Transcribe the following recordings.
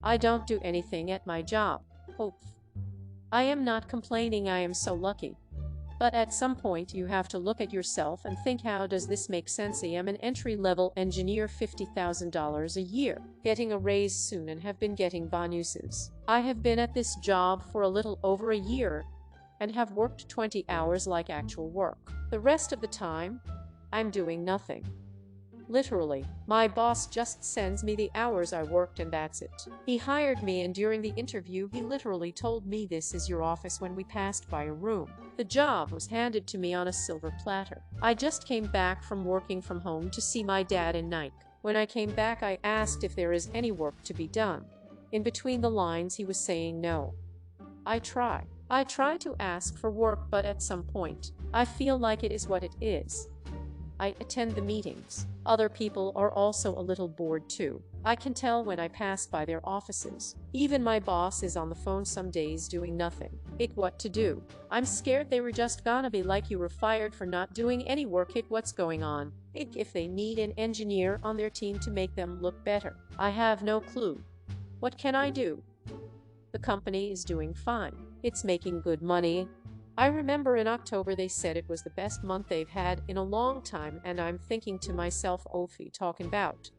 I don't do anything at my job. Oof. I am not complaining, I am so lucky. But at some point you have to look at yourself and think, how does this make sense? I am an entry-level engineer, $50,000 a year, getting a raise soon, and have been getting bonuses. I have been at this job for a little over a year and have worked 20 hours like actual work. The rest of the time, I'm doing nothing. Literally, my boss just sends me the hours I worked and that's it. He hired me, and during the interview he literally told me, "This is your office," when we passed by a room. The job was handed to me on a silver platter. I just came back from working from home to see my dad in Nike. When I came back, I asked if there is any work to be done. In between the lines he was saying no. I try to ask for work, but at some point, I feel like it is what it is. I attend the meetings. Other people are also a little bored too. I can tell when I pass by their offices. Even my boss is on the phone some days doing nothing. What to do? I'm scared they were just gonna be like, "You were fired for not doing any work." What's going on? If they need an engineer on their team to make them look better. I have no clue. What can I do? The company is doing fine. It's making good money. I remember in October they said it was the best month they've had in a long time, and I'm thinking to myself, Ophi, talking about,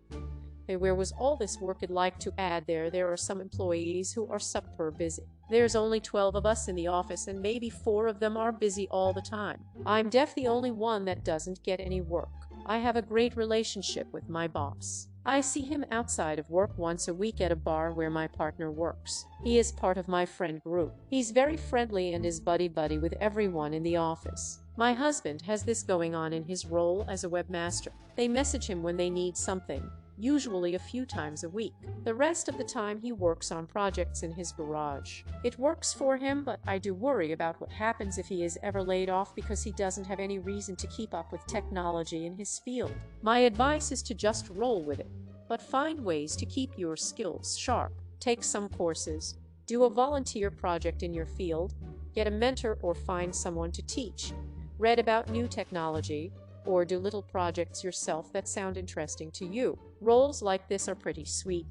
hey, where was all this work? I'd like to add there are some employees who are super busy. There's only 12 of us in the office and maybe 4 of them are busy all the time. I'm the only one that doesn't get any work. I have a great relationship with my boss. I see him outside of work once a week at a bar where my partner works. He is part of my friend group. He's very friendly and is buddy-buddy with everyone in the office. My husband has this going on in his role as a webmaster. They message him when they need something, usually a few times a week. The rest of the time he works on projects in his garage. It works for him, but I do worry about what happens if he is ever laid off because he doesn't have any reason to keep up with technology in his field. My advice is to just roll with it, but find ways to keep your skills sharp. Take some courses, do a volunteer project in your field, get a mentor or find someone to teach, read about new technology, or do little projects yourself that sound interesting to you. Roles like this are pretty sweet,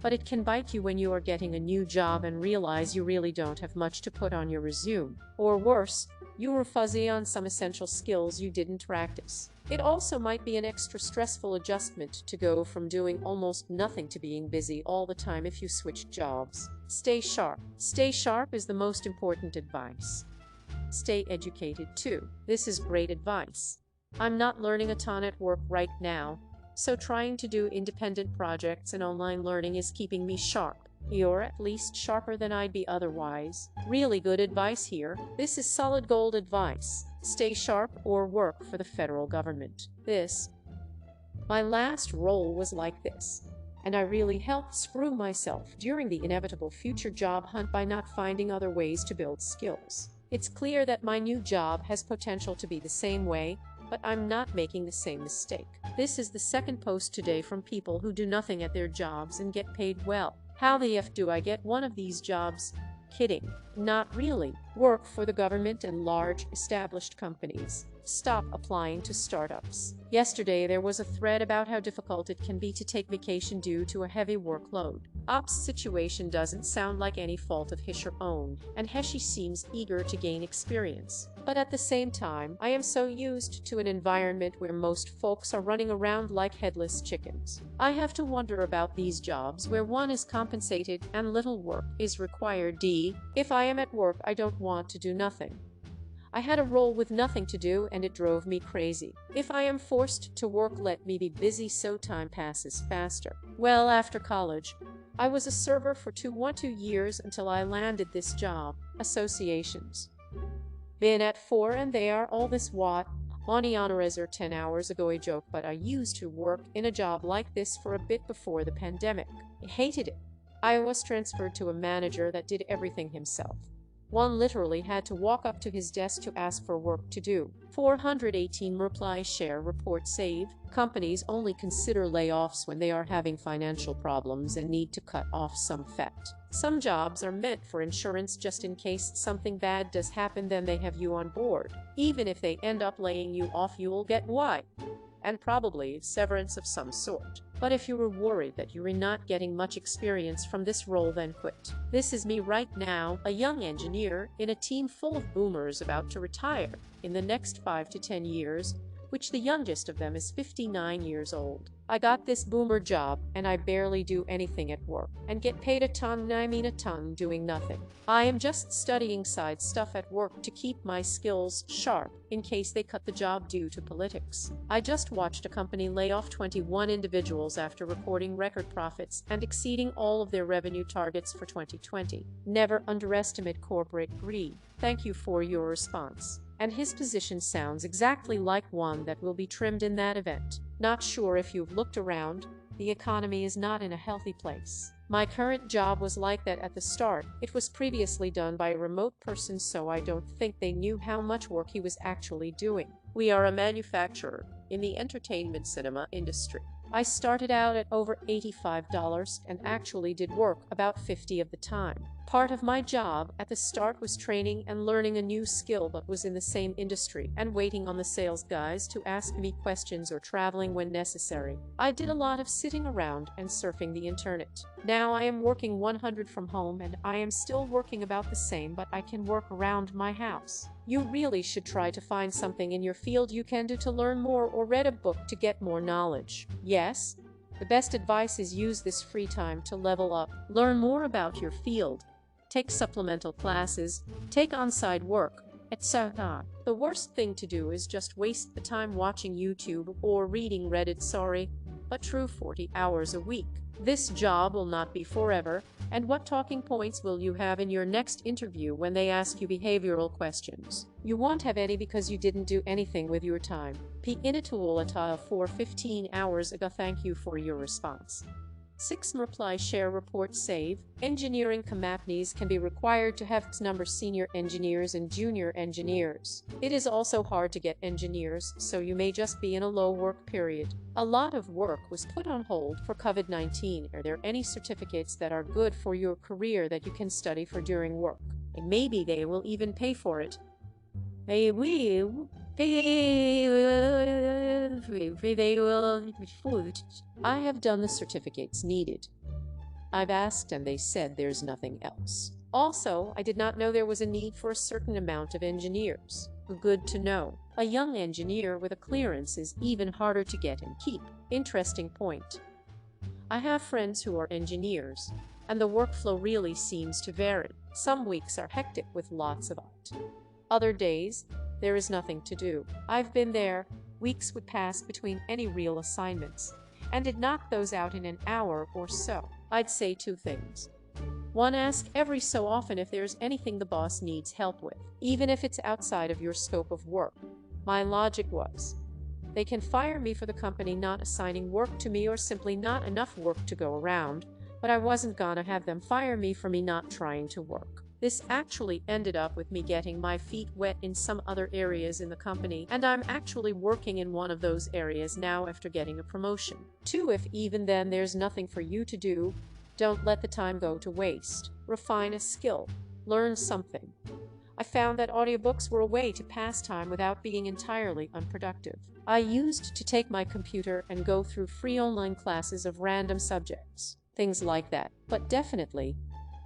but it can bite you when you are getting a new job and realize you really don't have much to put on your resume. Or worse, you were fuzzy on some essential skills you didn't practice. It also might be an extra stressful adjustment to go from doing almost nothing to being busy all the time if you switch jobs. Stay sharp. Stay sharp is the most important advice. Stay educated too. This is great advice. I'm not learning a ton at work right now, so trying to do independent projects and online learning is keeping me sharp. You're at least sharper than I'd be otherwise. Really good advice here. This is solid gold advice. Stay sharp or work for the federal government. My last role was like this, and I really helped screw myself during the inevitable future job hunt by not finding other ways to build skills. It's clear that my new job has potential to be the same way, but I'm not making the same mistake. This is the second post today from people who do nothing at their jobs and get paid well. How the F do I get one of these jobs? Kidding. Not really. Work for the government and large established companies. Stop applying to startups. Yesterday there was a thread about how difficult it can be to take vacation due to a heavy workload. Ops situation doesn't sound like any fault of his or own, and Heshi seems eager to gain experience. But at the same time, I am so used to an environment where most folks are running around like headless chickens. I have to wonder about these jobs where one is compensated and little work is required. If I am at work, I don't want to do nothing. I had a role with nothing to do and it drove me crazy. If I am forced to work, let me be busy so time passes faster. Well, after college, I was a server for 2 years until I landed this job. Associations. Been at 4 and they are all this what? Money honorazer 10 hours ago, a joke, but I used to work in a job like this for a bit before the pandemic. I hated it. I was transferred to a manager that did everything himself. One literally had to walk up to his desk to ask for work to do. 418 reply share report save. Companies only consider layoffs when they are having financial problems and need to cut off some fat. Some jobs are meant for insurance just in case something bad does happen, then they have you on board. Even if they end up laying you off, you'll get why. and probably severance of some sort. But if you were worried that you were not getting much experience from this role, then quit. This is me right now, a young engineer in a team full of boomers about to retire in the next 5 to 10 years, which the youngest of them is 59 years old. I got this boomer job, and I barely do anything at work, and get paid a ton doing nothing. I am just studying side stuff at work to keep my skills sharp, in case they cut the job due to politics. I just watched a company lay off 21 individuals after reporting record profits and exceeding all of their revenue targets for 2020. Never underestimate corporate greed. Thank you for your response. And his position sounds exactly like one that will be trimmed in that event. Not sure if you've looked around, the economy is not in a healthy place. My current job was like that at the start. It was previously done by a remote person, so I don't think they knew how much work he was actually doing. We are a manufacturer in the entertainment cinema industry. I started out at over $85 and actually did work about 50 of the time. Part of my job at the start was training and learning a new skill, but was in the same industry and waiting on the sales guys to ask me questions or traveling when necessary. I did a lot of sitting around and surfing the internet. Now I am working 100 from home, and I am still working about the same, but I can work around my house. You really should try to find something in your field you can do to learn more, or read a book to get more knowledge. Yes, the best advice is use this free time to level up, learn more about your field, take supplemental classes, take on-site work, etc. The worst thing to do is just waste the time watching YouTube or reading Reddit. Sorry, but true, 40 hours a week. This job will not be forever, and what talking points will you have in your next interview when they ask you behavioral questions? You won't have any because you didn't do anything with your time. P. Inatulatile for 15 hours ago. Thank you for your response. 6. Reply, share, report, save. Engineering companies can be required to have number senior engineers and junior engineers. It is also hard to get engineers, so you may just be in a low work period. A lot of work was put on hold for COVID-19. Are there any certificates that are good for your career that you can study for during work? And maybe they will even pay for it. They will pay. I have done the certificates needed. I've asked and they said there's nothing else. Also, I did not know there was a need for a certain amount of engineers. Good to know. A young engineer with a clearance is even harder to get and keep. Interesting point. I have friends who are engineers, and the workflow really seems to vary. Some weeks are hectic with lots of art. Other days, there is nothing to do. I've been there. Weeks would pass between any real assignments, and did knock those out in an hour or so. I'd say 2 things. 1, ask every so often if there's anything the boss needs help with, even if it's outside of your scope of work. My logic was, they can fire me for the company not assigning work to me or simply not enough work to go around, but I wasn't gonna have them fire me for me not trying to work. This actually ended up with me getting my feet wet in some other areas in the company, and I'm actually working in one of those areas now after getting a promotion. 2, if even then there's nothing for you to do, don't let the time go to waste. Refine a skill. Learn something. I found that audiobooks were a way to pass time without being entirely unproductive. I used to take my computer and go through free online classes of random subjects, things like that. But definitely,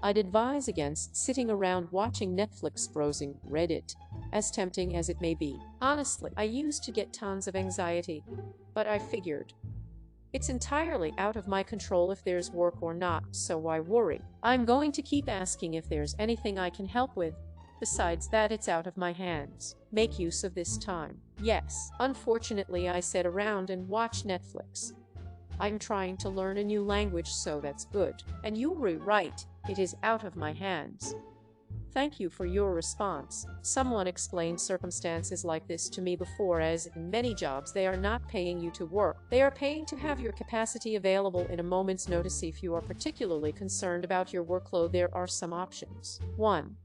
I'd advise against sitting around watching Netflix, browsing Reddit, as tempting as it may be. Honestly, I used to get tons of anxiety, but I figured, it's entirely out of my control if there's work or not, so why worry? I'm going to keep asking if there's anything I can help with. Besides that, it's out of my hands. Make use of this time. Yes, unfortunately I sit around and watch Netflix. I'm trying to learn a new language, so that's good. And you're right, it is out of my hands. Thank you for your response. Someone explained circumstances like this to me before, as in many jobs they are not paying you to work. They are paying to have your capacity available in a moment's notice. If you are particularly concerned about your workload, there are some options. 1.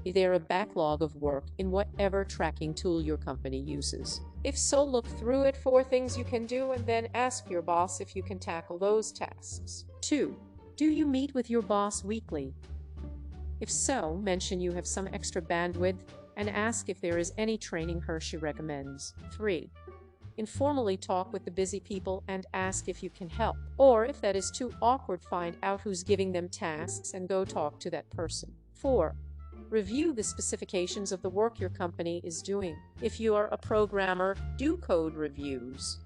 Is there a backlog of work in whatever tracking tool your company uses? If so, look through it for things you can do and then ask your boss if you can tackle those tasks. 2. Do you meet with your boss weekly? If so, mention you have some extra bandwidth and ask if there is any training she recommends. 3. informally talk with the busy people and ask if you can help. Or if that is too awkward, find out who's giving them tasks and go talk to that person. 4. Review the specifications of the work your company is doing. If you are a programmer, do code reviews.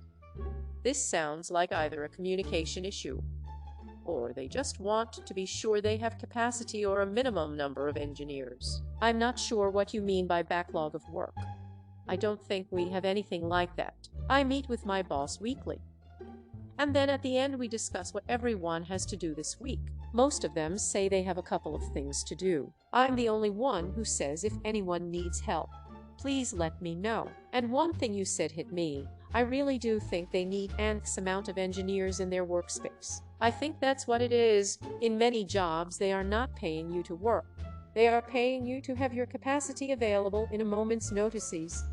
This sounds like either a communication issue, or they just want to be sure they have capacity or a minimum number of engineers. I'm not sure what you mean by backlog of work. I don't think we have anything like that. I meet with my boss weekly, and then at the end we discuss what everyone has to do this week. Most of them say they have a couple of things to do. I'm the only one who says if anyone needs help, please let me know. And one thing you said hit me. I really do think they need an amount of engineers in their workspace. I think that's what it is. In many jobs, they are not paying you to work. They are paying you to have your capacity available in a moment's notices.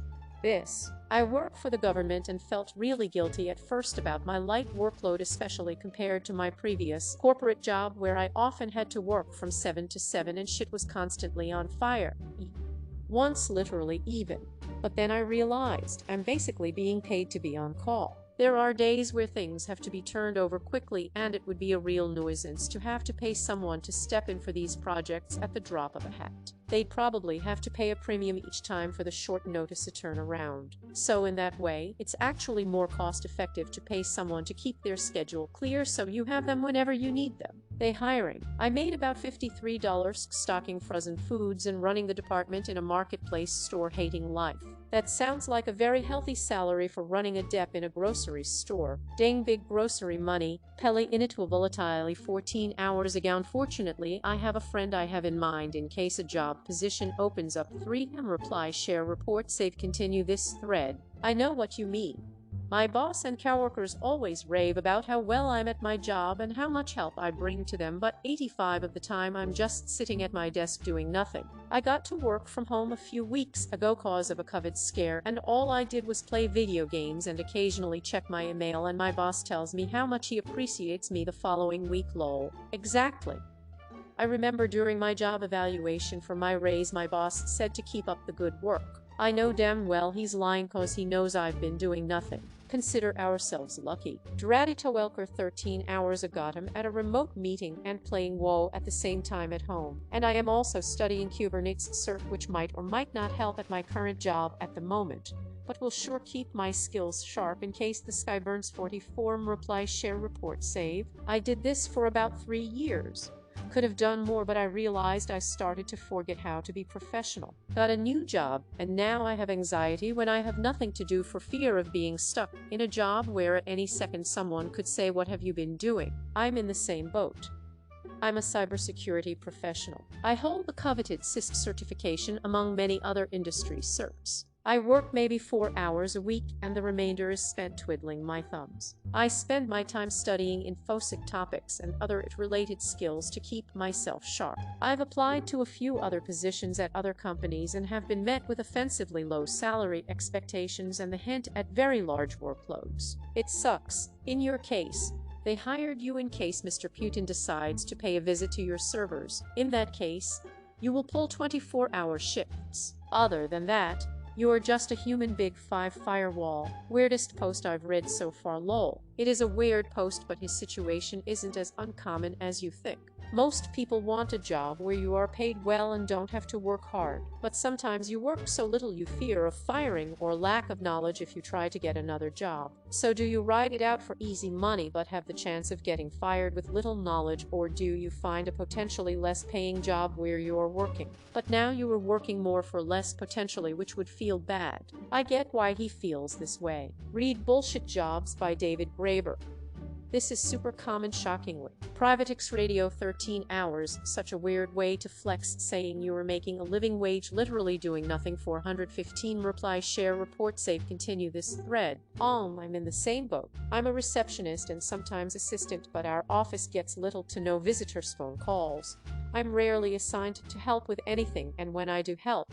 I work for the government and felt really guilty at first about my light workload, especially compared to my previous corporate job where I often had to work from 7 to 7 and shit was constantly on fire. Once literally even. But then I realized I'm basically being paid to be on call. There are days where things have to be turned over quickly, and it would be a real nuisance to have to pay someone to step in for these projects at the drop of a hat. They'd probably have to pay a premium each time for the short notice to turn around. So in that way, it's actually more cost-effective to pay someone to keep their schedule clear so you have them whenever you need them. Hiring. I made about $53 stocking frozen foods and running the department in a marketplace store, hating life. That sounds like a very healthy salary for running a dep in a grocery store. Dang big grocery money. Peli initwa volatile 14 hours ago. Unfortunately, I have a friend I have in mind in case a job position opens up. 3M reply share report save continue this thread. I know what you mean. My boss and coworkers always rave about how well I'm at my job and how much help I bring to them, but 85% of the time I'm just sitting at my desk doing nothing. I got to work from home a few weeks ago cause of a COVID scare, and all I did was play video games and occasionally check my email, and my boss tells me how much he appreciates me the following week. Lol. Exactly. I remember during my job evaluation for my raise, my boss said to keep up the good work. I know damn well he's lying cause he knows I've been doing nothing. Consider ourselves lucky. Dradita Welker 13 hours ago I'm at a remote meeting and playing WoW at the same time at home. And I am also studying Kubernetes cert, which might or might not help at my current job at the moment, but will sure keep my skills sharp in case the sky burns. 44 reply share report save. I did this for about 3 years. Could have done more, but I realized I started to forget how to be professional. Got a new job, and now I have anxiety when I have nothing to do for fear of being stuck in a job where at any second someone could say, "What have you been doing?" I'm in the same boat. I'm a cybersecurity professional. I hold the coveted CISC certification among many other industry certs. I work maybe 4 hours a week, and the remainder is spent twiddling my thumbs. I spend my time studying InfoSec topics and other IT-related skills to keep myself sharp. I've applied to a few other positions at other companies and have been met with offensively low salary expectations and the hint at very large workloads. It sucks. In your case, they hired you in case Mr. Putin decides to pay a visit to your servers. In that case, you will pull 24-hour shifts. Other than that, you're just a human. Big 5 firewall. Weirdest post I've read so far. Lol. It is a weird post, but his situation isn't as uncommon as you think. Most people want a job where you are paid well and don't have to work hard, but sometimes you work so little you fear of firing or lack of knowledge if you try to get another job. So do you ride it out for easy money but have the chance of getting fired with little knowledge, or do you find a potentially less paying job where you're working, but now you are working more for less potentially, which would feel bad? I get why he feels this way. Read Bullshit Jobs by David Graeber. This is super common, shockingly. Private X Radio 13 hours, such a weird way to flex, saying you are making a living wage literally doing nothing. 415 reply share report save continue this thread. I'm in the same boat. I'm a receptionist and sometimes assistant, but our office gets little to no visitors' phone calls. I'm rarely assigned to help with anything, and when I do help,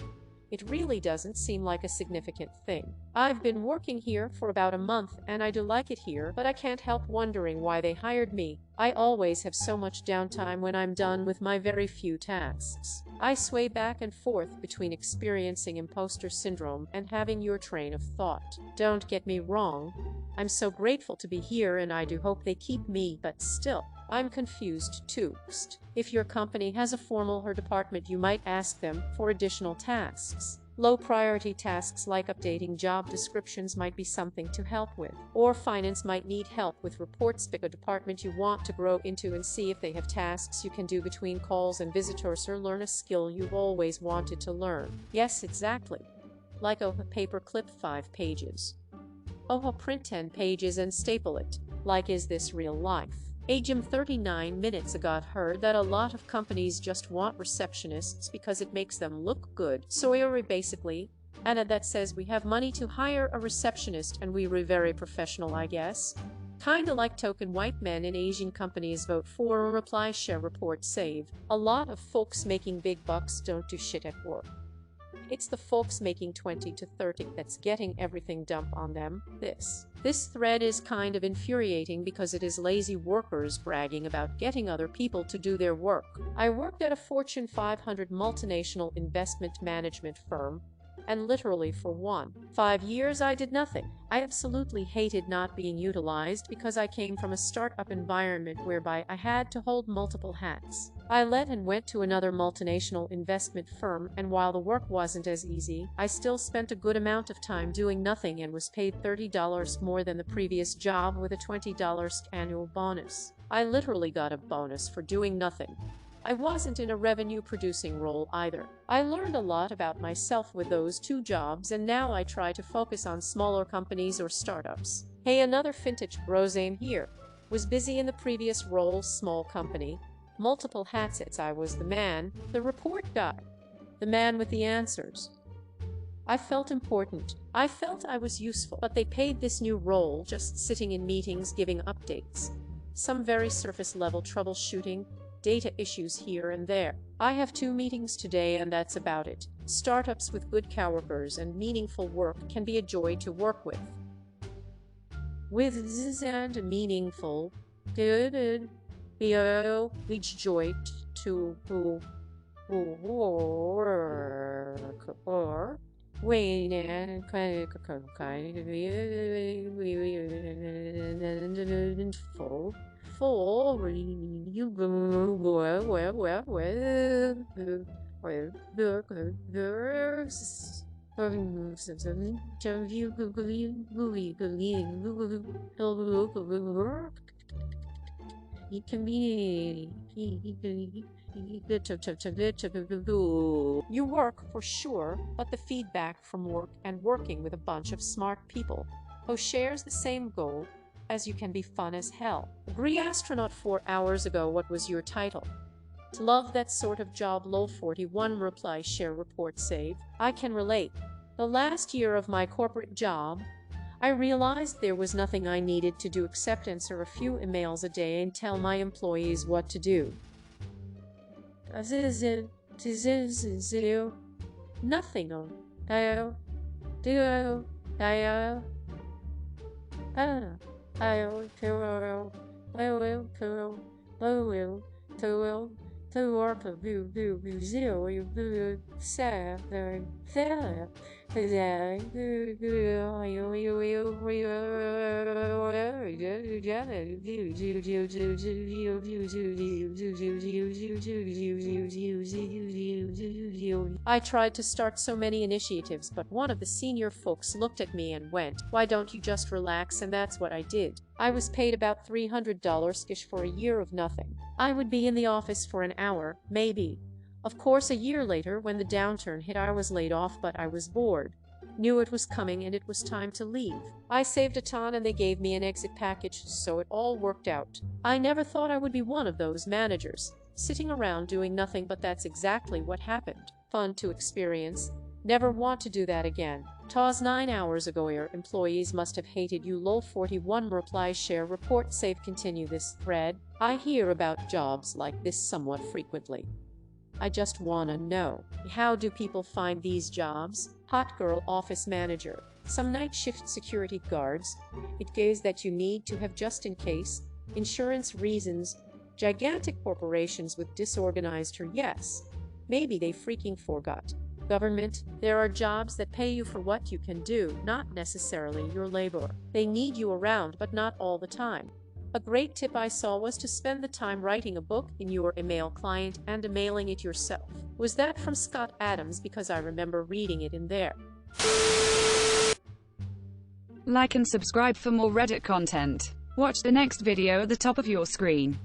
It really doesn't seem like a significant thing. I've been working here for about a month and I do like it here, but I can't help wondering why they hired me. I always have so much downtime when I'm done with my very few tasks. I sway back and forth between experiencing imposter syndrome and having your train of thought. Don't get me wrong, I'm so grateful to be here and I do hope they keep me, but still, I'm confused too. If your company has a formal HR department, you might ask them for additional tasks. Low-priority tasks like updating job descriptions might be something to help with. Or finance might need help with reports. Pick a department you want to grow into and see if they have tasks you can do between calls and visitors, or learn a skill you've always wanted to learn. Yes, exactly. Like a paper clip 5 pages. Oh, print 10 pages and staple it. Like, is this real life? Agim 39 minutes ago heard that a lot of companies just want receptionists because it makes them look good. So you're basically Anna that says we have money to hire a receptionist and we're very professional, I guess. Kinda like token white men in Asian companies vote for or reply share report save. A lot of folks making big bucks don't do shit at work. It's the folks making 20 to 30 that's getting everything dumped on them. This thread is kind of infuriating because it is lazy workers bragging about getting other people to do their work. I worked at a Fortune 500 multinational investment management firm, and literally for 5 years I did nothing. I absolutely hated not being utilized because I came from a startup environment whereby I had to hold multiple hats. I left and went to another multinational investment firm, and while the work wasn't as easy, I still spent a good amount of time doing nothing and was paid $30 more than the previous job with a $20 annual bonus. I literally got a bonus for doing nothing. I wasn't in a revenue-producing role either. I learned a lot about myself with those 2 jobs, and now I try to focus on smaller companies or startups. Hey, another vintage brosame here. Was busy in the previous role, small company. Multiple hats. I was the man, the report guy, the man with the answers. I felt important. I felt I was useful, but they paid this new role just sitting in meetings giving updates. Some very surface-level troubleshooting, data issues here and there. I have 2 meetings today and that's about it. Startups with good coworkers and meaningful work can be a joy to work with. With this and meaningful, good, be a joy to work or wait and for you it can be you work for sure, but the feedback from work and working with a bunch of smart people who shares the same goal as you can be fun as hell. Agree astronaut 4 hours ago, what was your title? Love that sort of job. lol 41 reply share report save. I can relate. The last year of my corporate job, I realized there was nothing I needed to do except answer a few emails a day and tell my employees what to do. Nothing on. I tried to start so many initiatives, but one of the senior folks looked at me and went, "Why don't you just relax?" And that's what I did. I was paid about $300-ish for a year of nothing. I would be in the office for an hour, maybe. Of course, a year later, when the downturn hit, I was laid off, but I was bored. Knew it was coming and it was time to leave. I saved a ton and they gave me an exit package, so it all worked out. I never thought I would be one of those managers, sitting around doing nothing, but that's exactly what happened. Fun to experience. Never want to do that again. Taz 9 hours ago, your employees must have hated you. lol 41 reply share report save. Continue this thread. I hear about jobs like this somewhat frequently. I just wanna know, how do people find these jobs? Hot girl office manager, some night shift security guards. It goes that you need to have just in case, insurance reasons, gigantic corporations with disorganized her. Yes, maybe they freaking forgot. Government, there are jobs that pay you for what you can do, not necessarily your labor. They need you around, but not all the time. A great tip I saw was to spend the time writing a book in your email client and emailing it yourself. Was that from Scott Adams? Because I remember reading it in there. Like and subscribe for more Reddit content. Watch the next video at the top of your screen.